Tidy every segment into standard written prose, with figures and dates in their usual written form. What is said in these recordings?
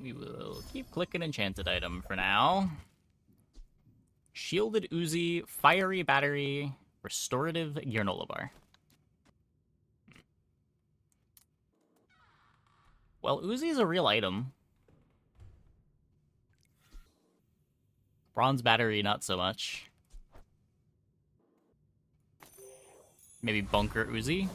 We will keep clicking enchanted item for now. Shielded Uzi, Fiery Battery, Restorative Granola Bar. Well, Uzi is a real item. Bronze Battery, not so much. Maybe Bunker Uzi.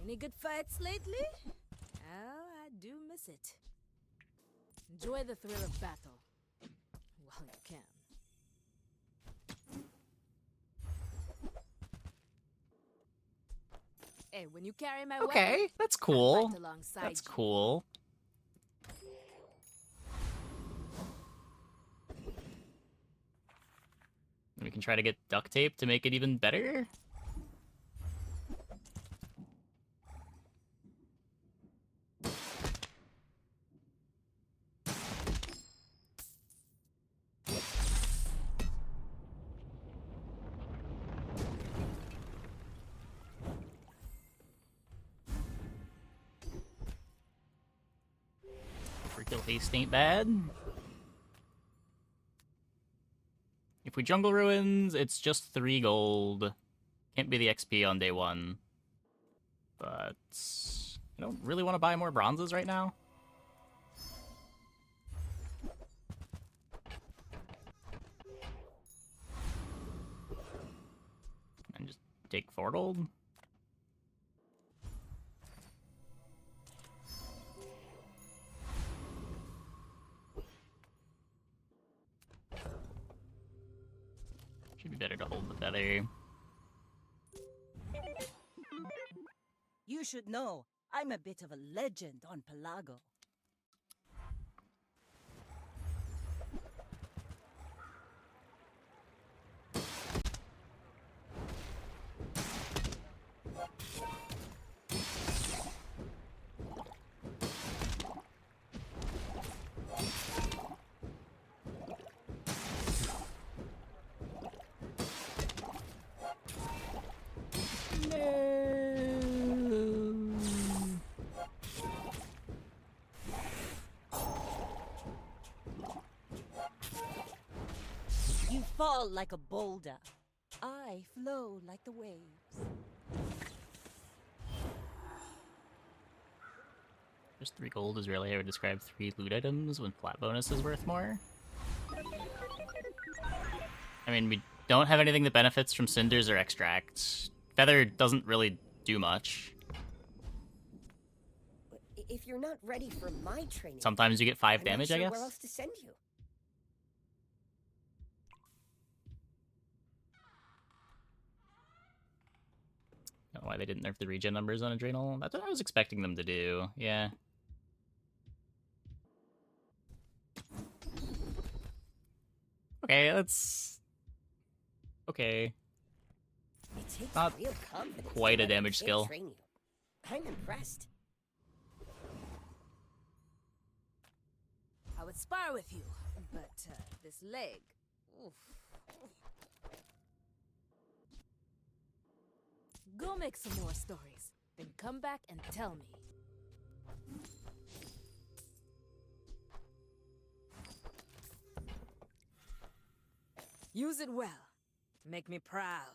Any good fights lately? Oh, I do miss it. Enjoy the thrill of battle while you can. Hey, when you carry my Okay, weapon, that's I'll cool. fight alongside That's you. cool. We can try to get duct tape to make it even better. Overkill haste ain't bad. If we jungle ruins, it's just 3 gold. Can't be the XP on day 1. But I don't really want to buy more bronzes right now. And just take 4 gold. Should be better to hold the feather. You should know, I'm a bit of a legend on Pelago. You fall like a boulder. I flow like the waves. Just 3 gold is really how I would describe 3 loot items when flat bonus is worth more. I mean, we don't have anything that benefits from cinders or extract. Feather doesn't really do much. If you're not ready for my training, Sometimes you get 5 I'm damage, not sure I where guess. else to send you. I don't know why they didn't nerf the regen numbers on Adrenal. That's what I was expecting them to do. Yeah. Okay, that's... Okay. It takes Not real confidence to quite a let damage kid skill. train you. I'm impressed. I would spar with you, but this leg. Oof. Go make some more stories, then come back and tell me. Use it well. Make me proud.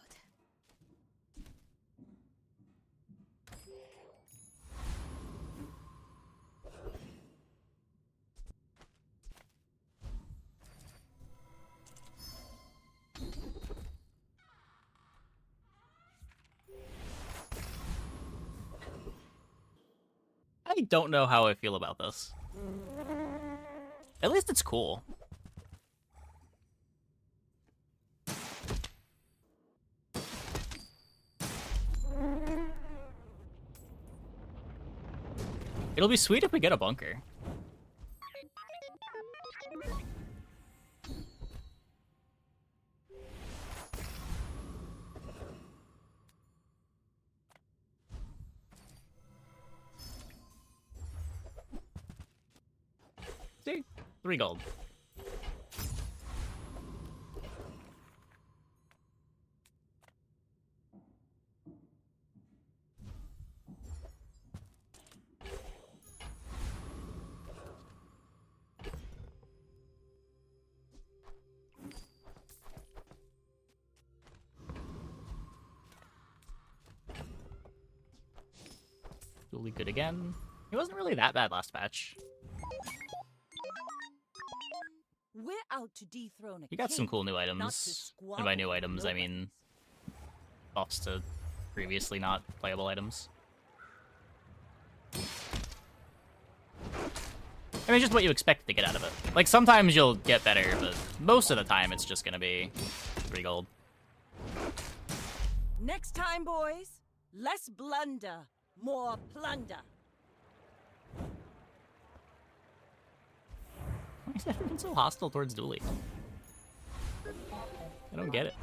I don't know how I feel about this. At least it's cool. It'll be sweet if we get a bunker. See? 3 gold. Really good again. He wasn't really that bad last patch. We're out to dethrone a He got some king, cool new not to items. And by squabble new with items, I mean buffs to previously not playable items. I mean, just what you expect to get out of it. Like, sometimes you'll get better, but most of the time it's just gonna be 3 gold. Next time, boys, less blunder, more plunder. Why is everyone so hostile towards Dooley? I don't get it.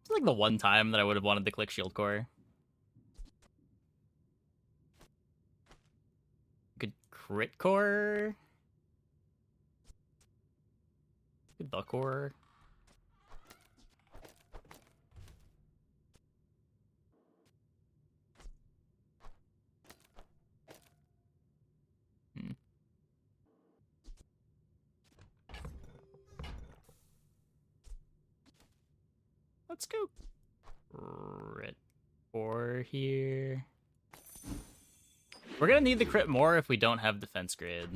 It's like the one time that I would have wanted to click Shield Core. Good crit core. Good the core. Let's go crit core here. We're gonna need the crit more if we don't have defense grid.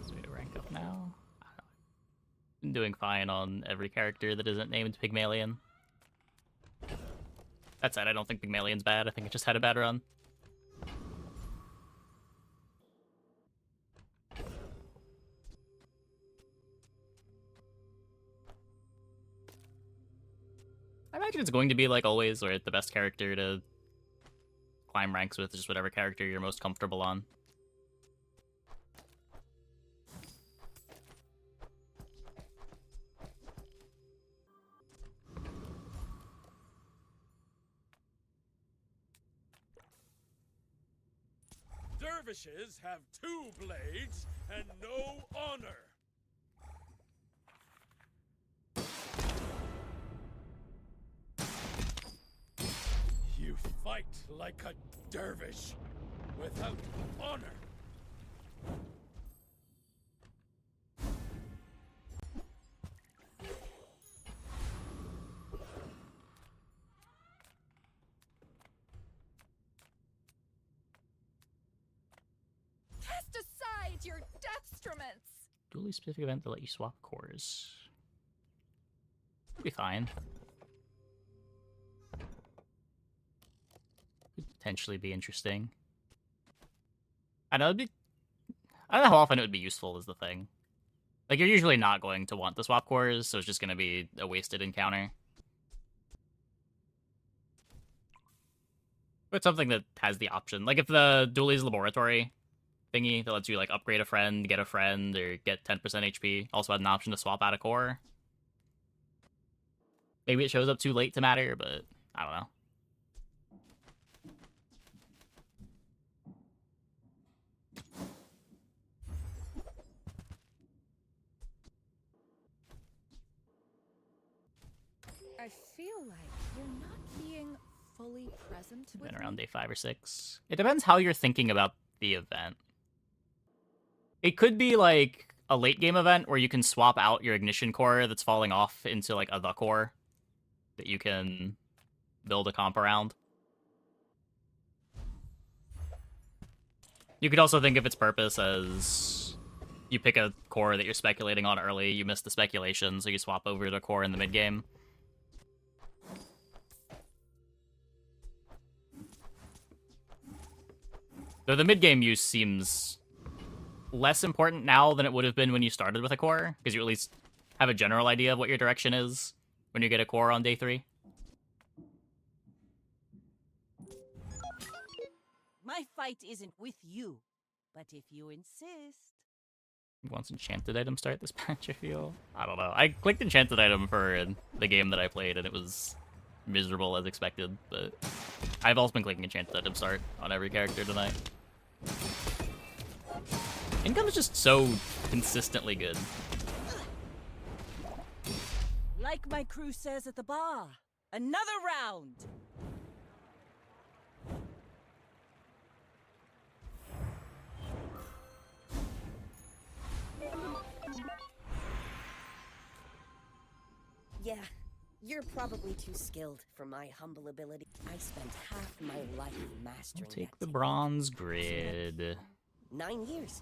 So we rank up now. Been doing fine on every character that isn't named Pygmalion. That said, I don't think Pygmalion's bad. I think it just had a bad run. I imagine it's going to be like always, where the best character to climb ranks with is just whatever character you're most comfortable on. Dervishes have 2 blades and no honor. You fight like a dervish without honor. Cast aside your deathstruments! Dually specific event to let you swap cores. It'll be fine. Could potentially be interesting. I know I don't know how often it would be useful is the thing. Like, you're usually not going to want the swap cores, so it's just gonna be a wasted encounter. But something that has the option. Like, if the Dualies Laboratory thingy that lets you, like, upgrade a friend, get a friend, or get 10% HP also had an option to swap out a core. Maybe it shows up too late to matter, but I don't know. I feel like you're not being fully present with Been around me. day 5 or 6. It depends how you're thinking about the event. It could be like a late game event where you can swap out your ignition core that's falling off into like a the core that you can build a comp around. You could also think of its purpose as you pick a core that you're speculating on early, you miss the speculation, so you swap over to a core in the mid game. Though the mid game use seems less important now than it would have been when you started with a core, because you at least have a general idea of what your direction is when you get a core on day 3. My fight isn't with you, but if you insist. Wants enchanted item start this patch, I feel. I don't know. I clicked enchanted item for the game that I played, and it was miserable as expected, but I've also been clicking enchanted item start on every character tonight. Income is just so consistently good. Like my crew says at the bar, another round. Yeah, you're probably too skilled for my humble ability. I spent half my life mastering I'll take that the technique. bronze grid. 9 years.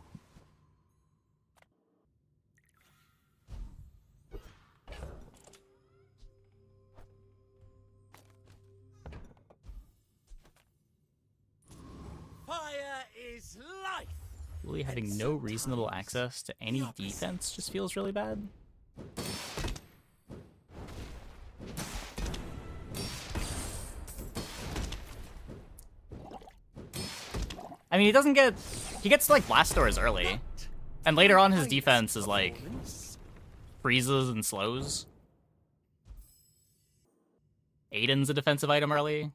Fire is life. Really having no reasonable access to any defense just feels really bad. I mean, he gets like blast doors early, and later on his defense is like freezes and slows. Aiden's a defensive item early.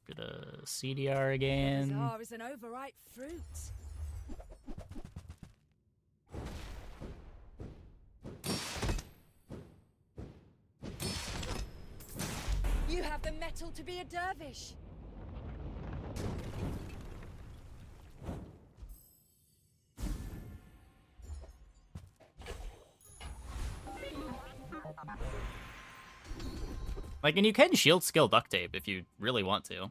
Get a CDR again. Bazaar is an overripe fruit. You have the metal to be a dervish. Like, and you can shield skill duct tape if you really want to.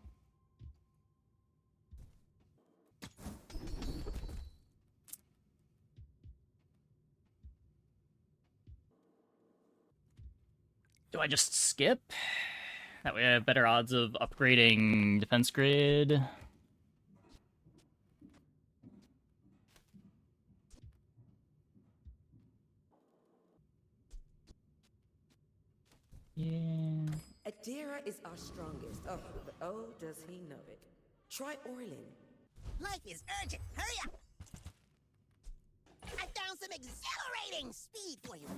Do I just skip? That way I have better odds of upgrading defense grid. Yeah. Adira is our strongest. Oh, but oh, does he know it? Try oiling. Life is urgent. Hurry up! I found some exhilarating speed for you.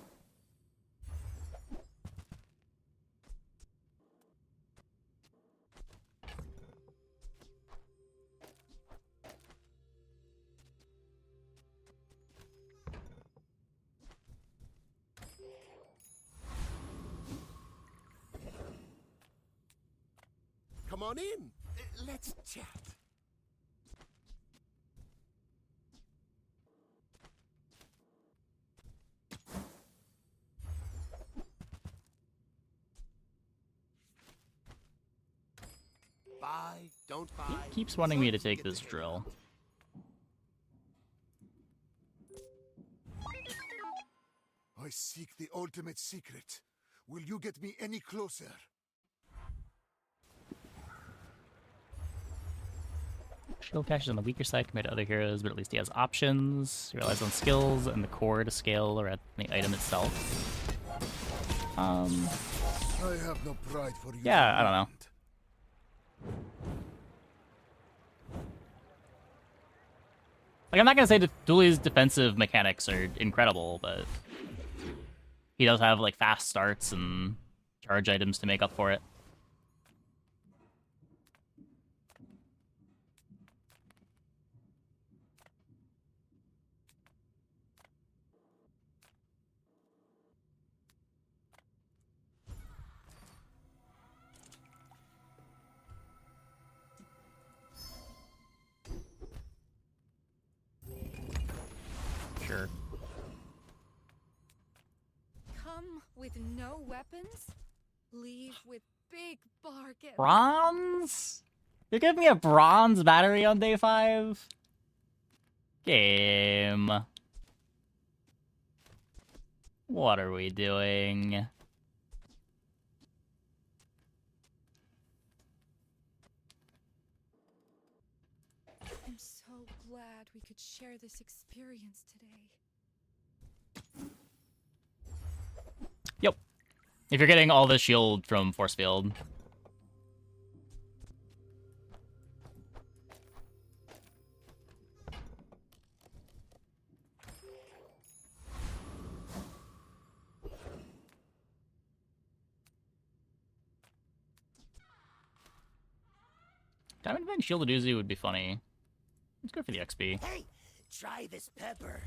Come on in. Let's chat. Buy, don't buy. He keeps wanting me to take this drill. I seek the ultimate secret. Will you get me any closer? Shield Cash is on the weaker side compared to other heroes, but at least he has options. He relies on skills and the core to scale or at the item itself. I have no pride for you. Yeah, I don't know. Like, I'm not gonna say that Dooley's defensive mechanics are incredible, but he does have like fast starts and charge items to make up for it. Sure. Come with no weapons, leave with big bargains. Bronze? You're giving me a bronze battery on day 5? Game. What are we doing? could share this experience today. Yep. If you're getting all the shield from force field. Diamond Vein Shielded Uzi would be funny. It's good for the XP. Hey, try this pepper.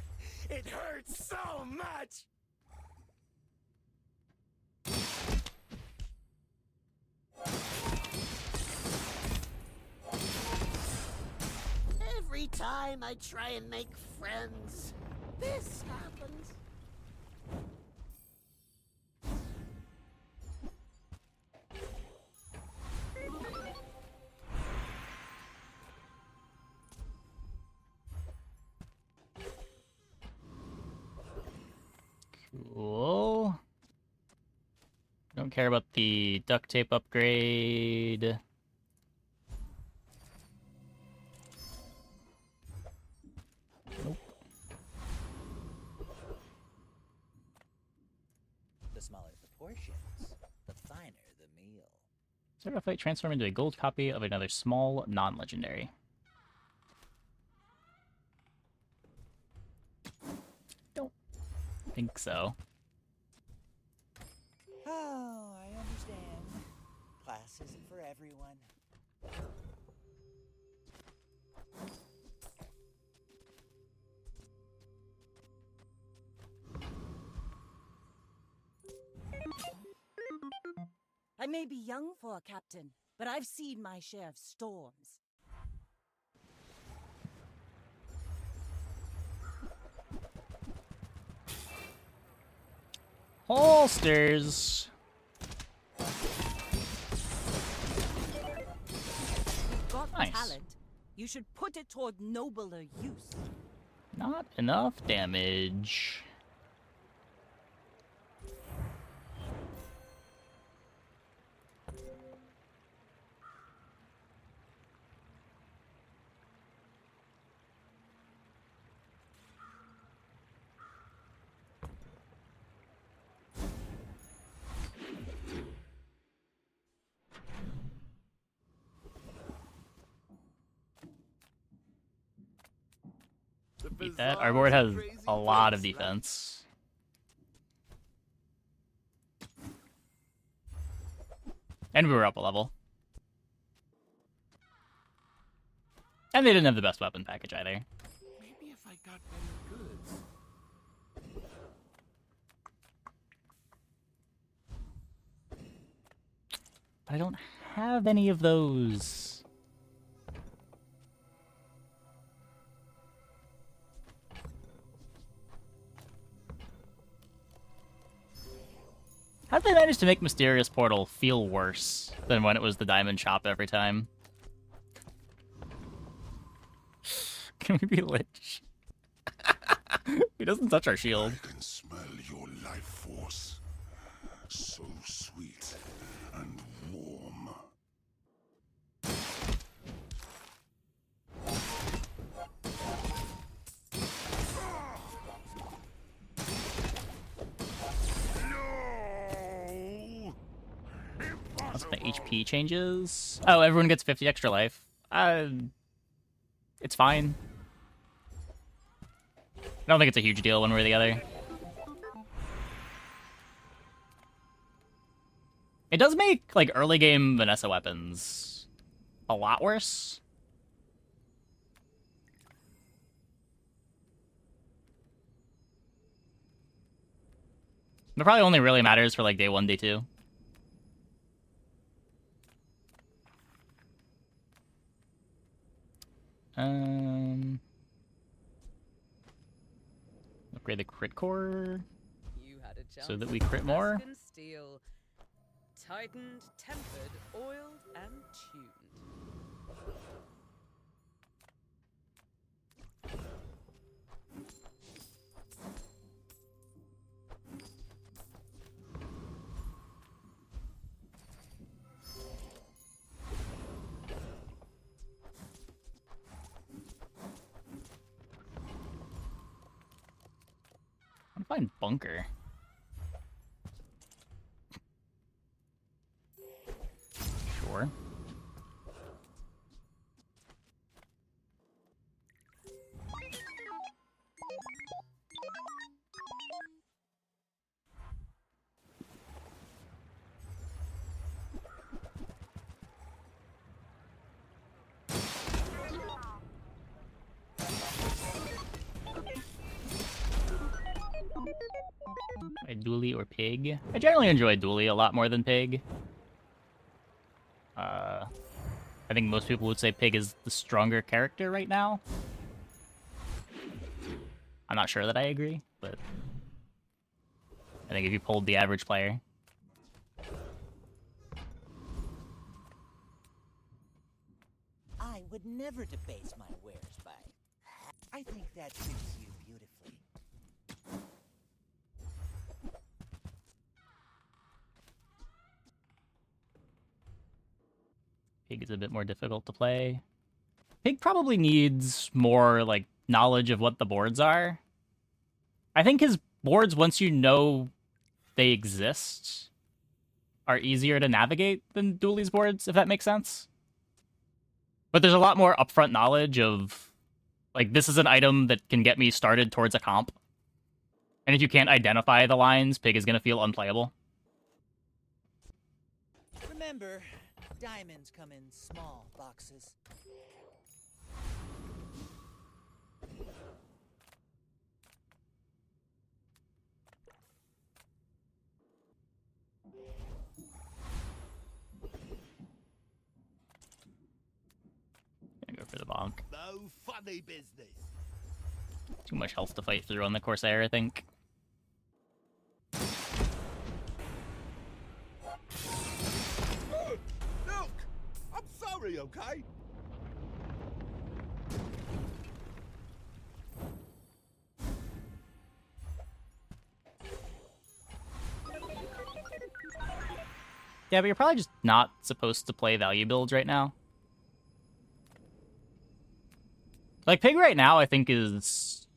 It hurts so much. Every time I try and make friends, this happens. Cool. Don't care about the duct tape upgrade. Nope. The smaller the portions, the finer the meal. Certified transform into a gold copy of another small non-legendary. Don't think so. Oh, I understand. Class isn't for everyone. I may be young for a captain, but I've seen my share of storms. Holsters. You've got Nice. talent. You should put it toward nobler use. Not enough damage. Beat that. Our board has a lot of defense. And we were up a level. And they didn't have the best weapon package either. Maybe if I got better goods. But I don't have any of those. How did they manage to make Mysterious Portal feel worse than when it was the Diamond Shop every time? Can we be Lich? He doesn't touch our shield. I can smell your life force. So sweet and warm. No! That's the HP changes. Oh, everyone gets 50 extra life. It's fine. I don't think it's a huge deal one way or the other. It does make, like, early game Vanessa weapons a lot worse. It probably only really matters for, like, day 1, day 2. Upgrade the crit core You had a chance so that we crit more. Tuscan steel. Tightened, tempered, oiled, and tuned. Find bunker. Sure. Dooley or Pig? I generally enjoy Dooley a lot more than Pig. I think most people would say Pig is the stronger character right now. I'm not sure that I agree, but I think if you polled the average player. I would never debase my wares by. I think that suits you beautifully. Pig is a bit more difficult to play. Pig probably needs more, like, knowledge of what the boards are. I think his boards, once you know they exist, are easier to navigate than Dooley's boards, if that makes sense. But there's a lot more upfront knowledge of, like, this is an item that can get me started towards a comp. And if you can't identify the lines, Pig is going to feel unplayable. Remember, diamonds come in small boxes. Gonna go for the bonk. No funny business. Too much health to fight through on the Corsair, I think. Look! I'm sorry, okay? Yeah, but you're probably just not supposed to play value builds right now. Like, Pig right now, I think, is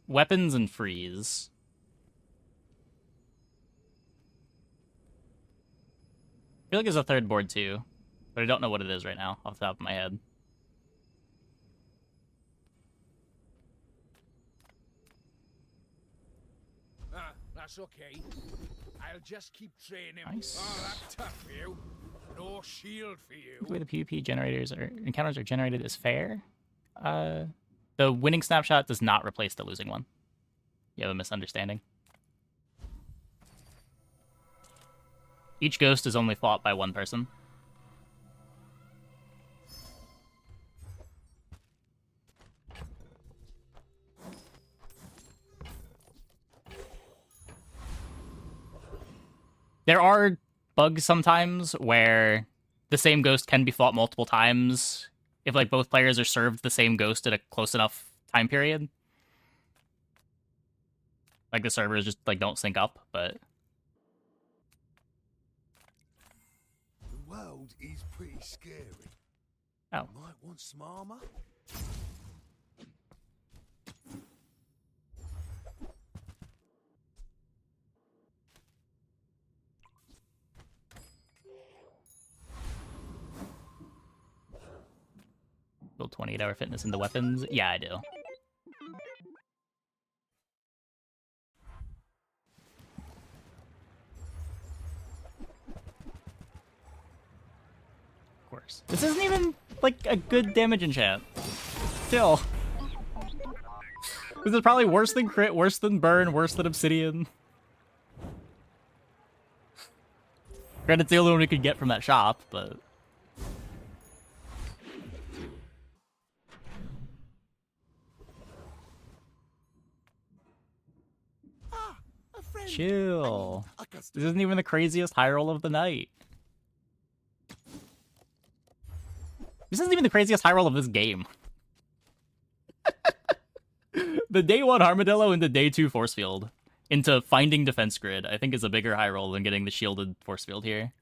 weapons and freeze. I feel like there's a third board, too. But I don't know what it is right now, off the top of my head. That's okay. I'll just keep training. Nice. Oh, that's tough for you. No shield for you. The way the PvP generators or encounters are generated is fair. The winning snapshot does not replace the losing one. You have a misunderstanding. Each ghost is only fought by one person. There are bugs sometimes where the same ghost can be fought multiple times if, like, both players are served the same ghost at a close enough time period. Like, the servers just, like, don't sync up, but... The world is pretty scary. Oh. Might want some armor? Build 28-hour fitness into weapons? Yeah, I do. Of course. This isn't even, like, a good damage enchant. Still. This is probably worse than crit, worse than burn, worse than obsidian. Granted, it's the only one we could get from that shop, but... Chill. This isn't even the craziest high roll of the night. This isn't even the craziest high roll of this game. The day 1 Armadillo into day 2 Force Field into finding Defense Grid, I think, is a bigger high roll than getting the shielded Force Field here.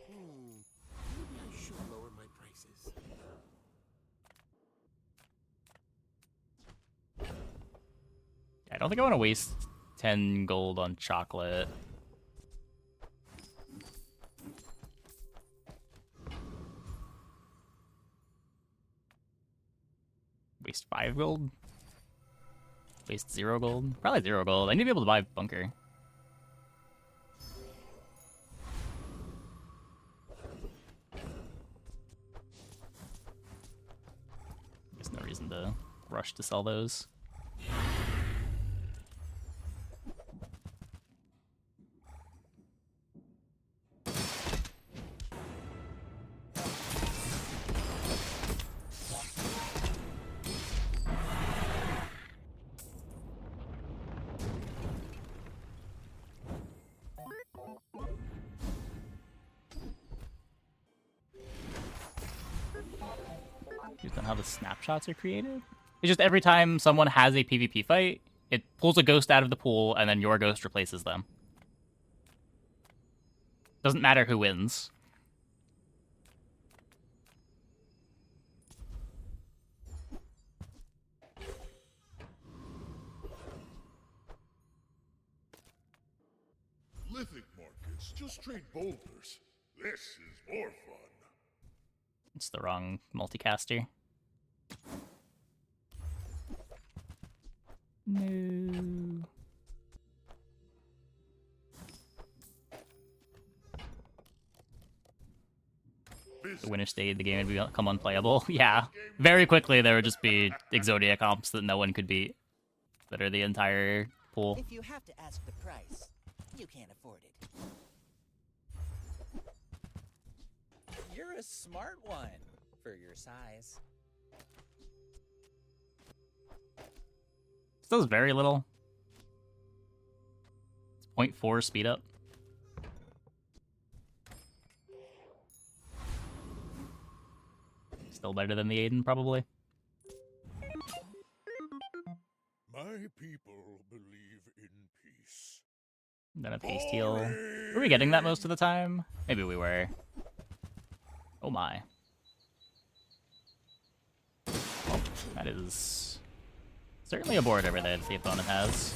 Maybe I should lower my prices. I don't think I want to waste 10 gold on chocolate. Waste 5 gold? Waste 0 gold? Probably 0 gold. I need to be able to buy bunker. There's no reason to rush to sell those. Based on how the snapshots are created? It's just every time someone has a PvP fight, it pulls a ghost out of the pool, and then your ghost replaces them. Doesn't matter who wins. Lithic markets just trade boulders. This is more fun. It's the wrong multicaster. No. The winner stayed, the game would become unplayable. Yeah. Very quickly there would just be Exodia comps that no one could beat. That are the entire pool. If you have to ask the price, you can't afford it. You're a smart one for your size. This does very little. It's 0.4 speed up. Still better than the Aiden, probably. My people believe in peace. Then a haste heal. Were we getting that most of the time? Maybe we were. Oh my. Oh, that is certainly a board over there that the opponent has.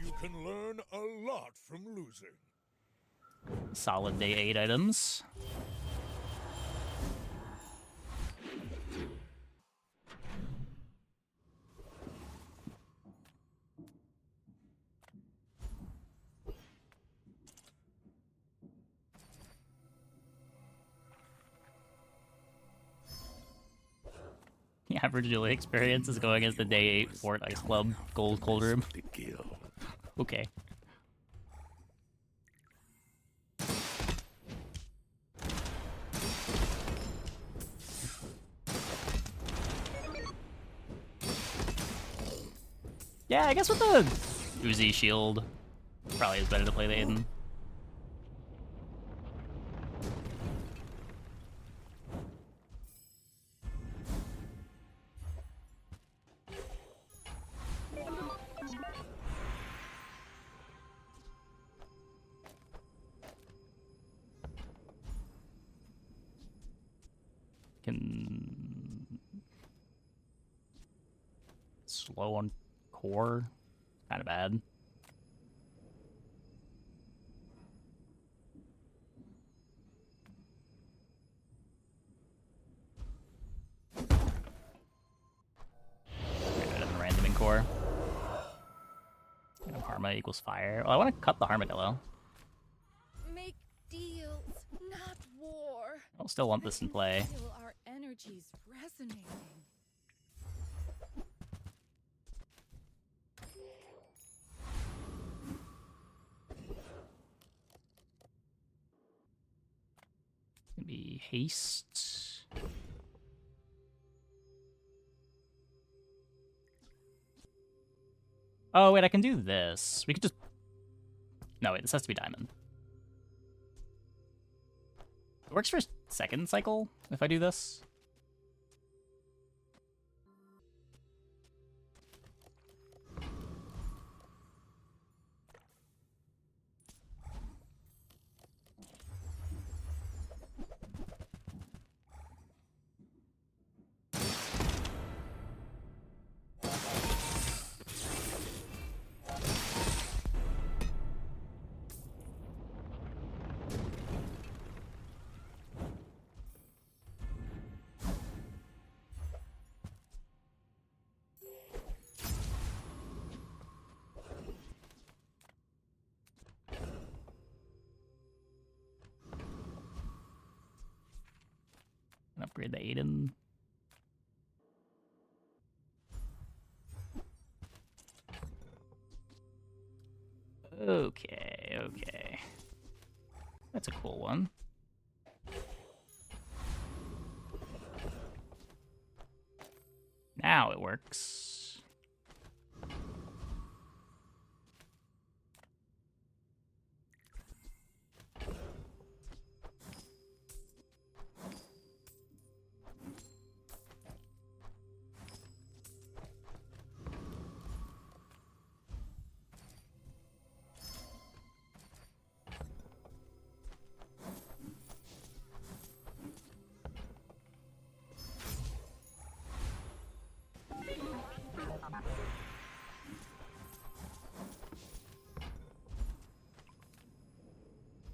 You can learn a lot from losing. Solid day 8 items. The average daily experience is going as the day 8 Fort Ice Club Gold Cold Room. Okay. Yeah, I guess with the Uzi shield, probably is better to play the Aiden. Can slow on core, kind of bad. Better than random in core. Harma equals fire. Oh, I want to cut the Armadillo. Make deals, not war. I'll still want this in play. Feel our energies resonating. Gonna be haste. Oh wait, I can do this. We could just. No wait, this has to be diamond. It works for second cycle if I do this. upgrade the Aiden. Okay. That's a cool one. Now it works.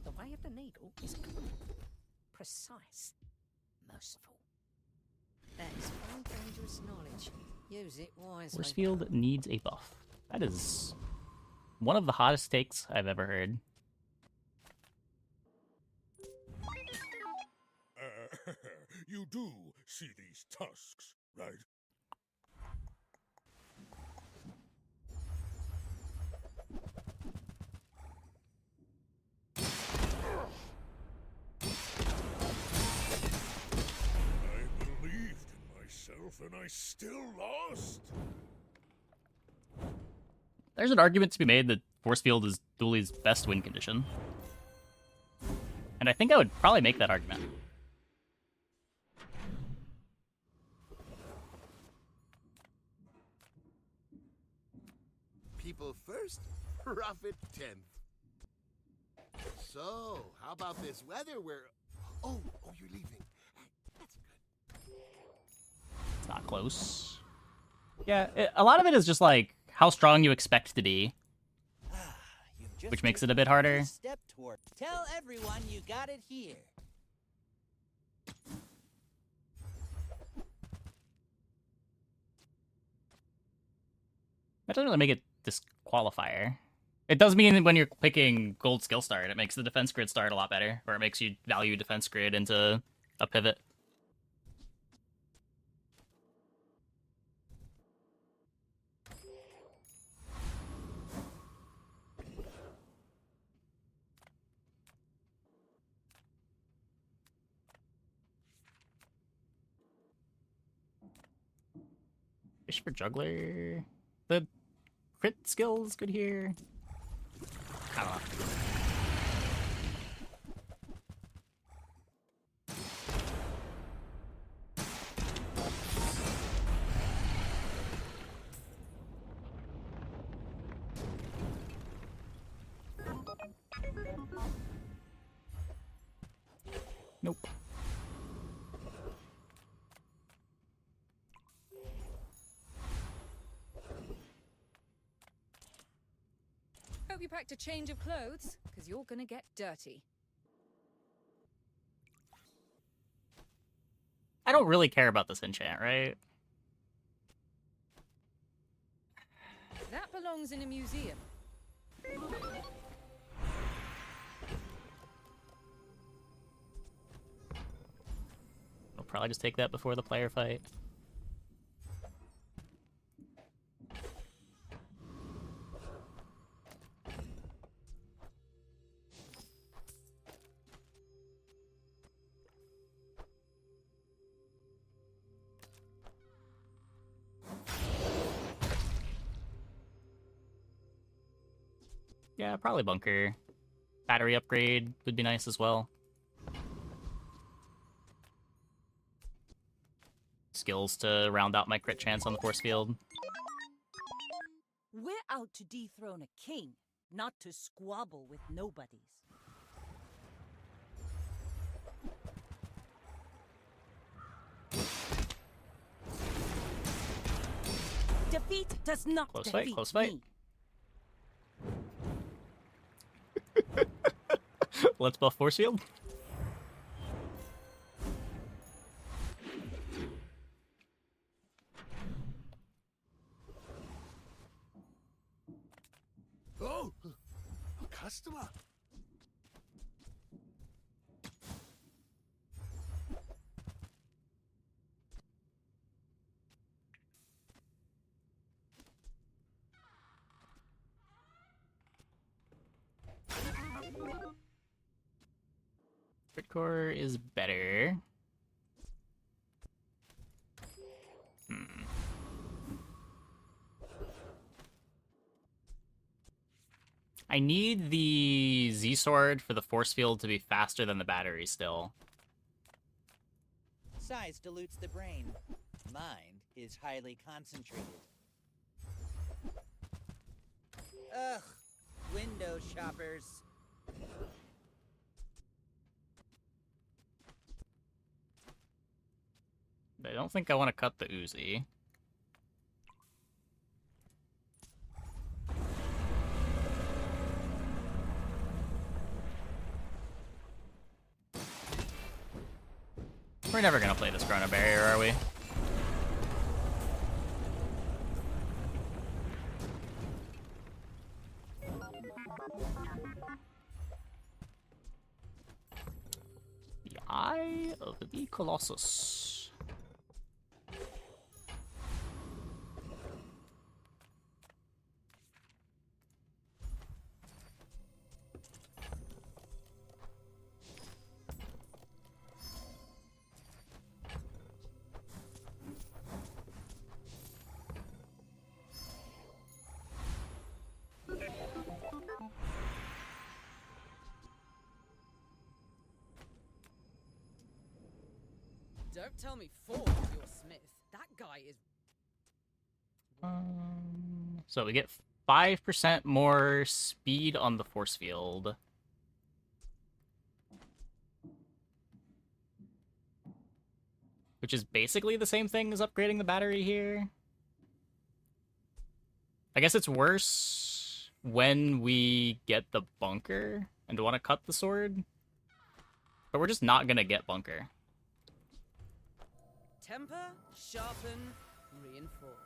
The way of the needle is clean, precise, merciful. That is fine, dangerous knowledge. Use it wisely. Force field needs a buff. That is one of the hottest takes I've ever heard. You do see these tusks, right? I believed in myself, and I still lost. There's an argument to be made that Force Field is Dooley's best win condition. And I think I would probably make that argument. People first, profit 10th. So, how about this weather? Oh, you're leaving. That's good. It's not close. Yeah, a lot of it is just like how strong you expect to be, which makes it a bit harder. Step toward. Tell everyone you got it here. That doesn't really make it disqualifier. It does mean that when you're picking gold skill start, it makes the defense grid start a lot better, or it makes you value defense grid into a pivot. Fish for juggler. The crit skill is good here. I don't know. Nope. Hope you packed a change of clothes, because you're gonna get dirty. I don't really care about this enchant, right? That belongs in a museum. I'll probably just take that before the player fight. Yeah, probably bunker. Battery upgrade would be nice as well. Skills to round out my crit chance on the force field. We're out to dethrone a king, not to squabble with nobodies. Defeat does not Close defeat fight, close fight. me. Let's buff force field. Oh, a customer. Crit core is better. I need the Z-Sword for the force field to be faster than the battery still. Size dilutes the brain. Mind is highly concentrated. Ugh, window shoppers. I don't think I want to cut the Uzi. We're never gonna play this Chrono Barrier, are we? The Eye of the Colossus. Don't tell me Ford is your Smith. That guy is... So we get 5% more speed on the force field. Which is basically the same thing as upgrading the battery here. I guess it's worse when we get the bunker and want to cut the sword. But we're just not going to get bunker. Temper, sharpen, reinforce.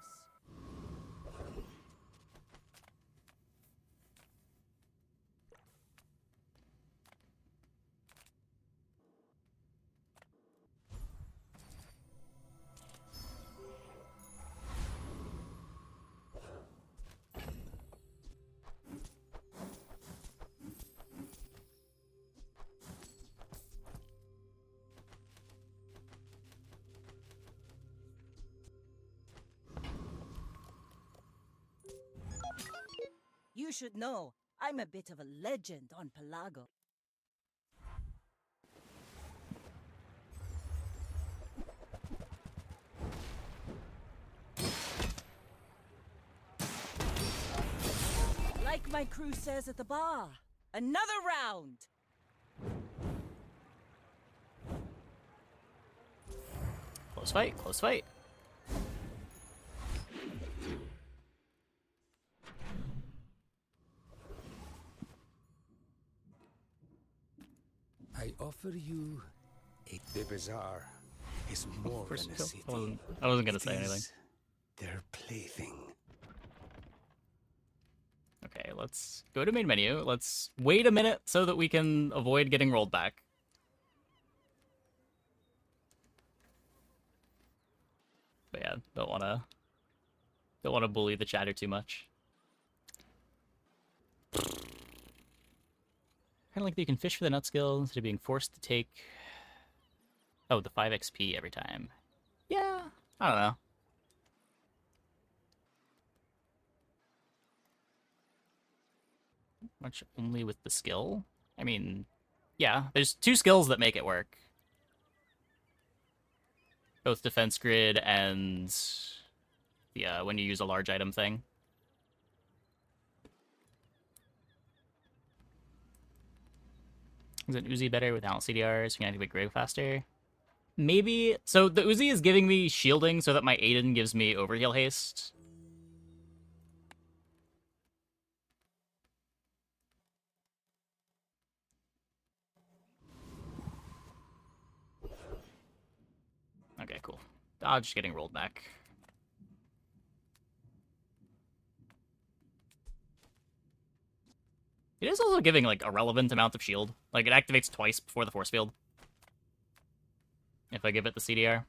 You should know, I'm a bit of a legend on Pelago. Like my crew says at the bar, another round! Close fight, close fight. I offer you the Bazaar is more than a city. I wasn't gonna It say anything. is their plaything. Okay, let's go to main menu. Let's wait a minute so that we can avoid getting rolled back. But yeah, don't wanna bully the chatter too much. Kind of like that you can fish for the nut skill instead of being forced to take... Oh, the 5 XP every time. Yeah, I don't know. Much only with the skill? I mean, yeah, there's 2 skills that make it work. Both defense grid and the when you use a large item thing. Is an Uzi better without CDRs? You can activate Grave faster? Maybe. So the Uzi is giving me shielding so that my Aiden gives me overheal haste. Okay, cool. Dodge getting rolled back. It is also giving, like, a relevant amount of shield. Like, it activates twice before the force field. If I give it the CDR.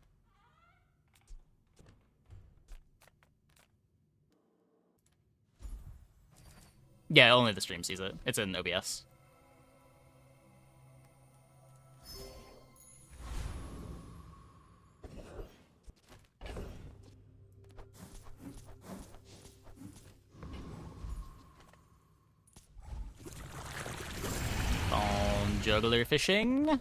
Yeah, only the stream sees it. It's in OBS. Juggler fishing.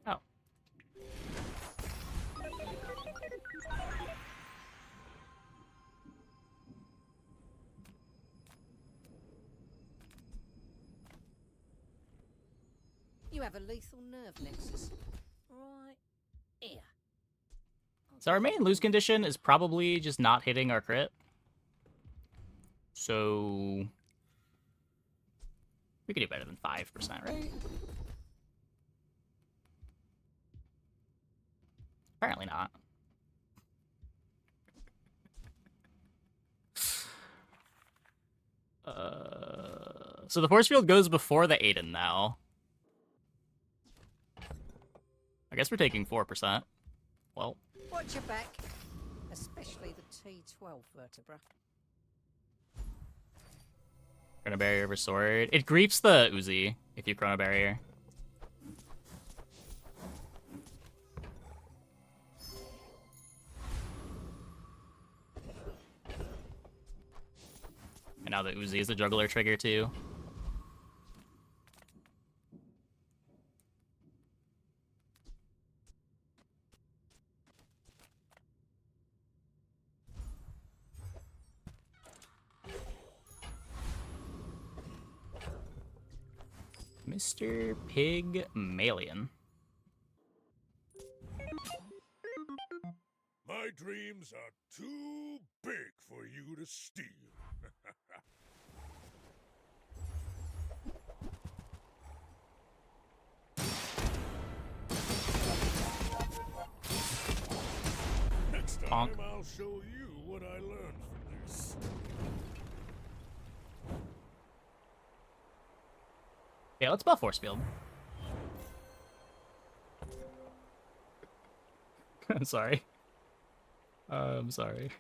Oh. You have a lethal nerve nexus. Right here. So our main lose condition is probably just not hitting our crit. So we could do better than 5%, right? Apparently not. So the force field goes before the Aiden now. I guess we're taking 4%. Well. Watch your back, especially the T12 vertebra. Chrono Barrier over Sword. It creeps the Uzi if you Chrono Barrier. And now the Uzi is a juggler trigger too. Mr. Pygmalion. My dreams are too big for you to steal. Next time, I'll show you what I learned from this. Yeah, let's buff Force Field. I'm sorry. I'm sorry.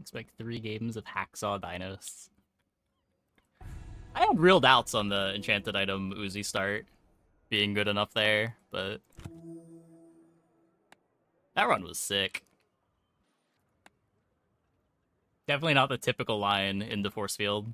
Expect 3 games of Hacksaw Dinos. I had real doubts on the enchanted item Uzi start being good enough there, but that run was sick. Definitely not the typical line in the force field.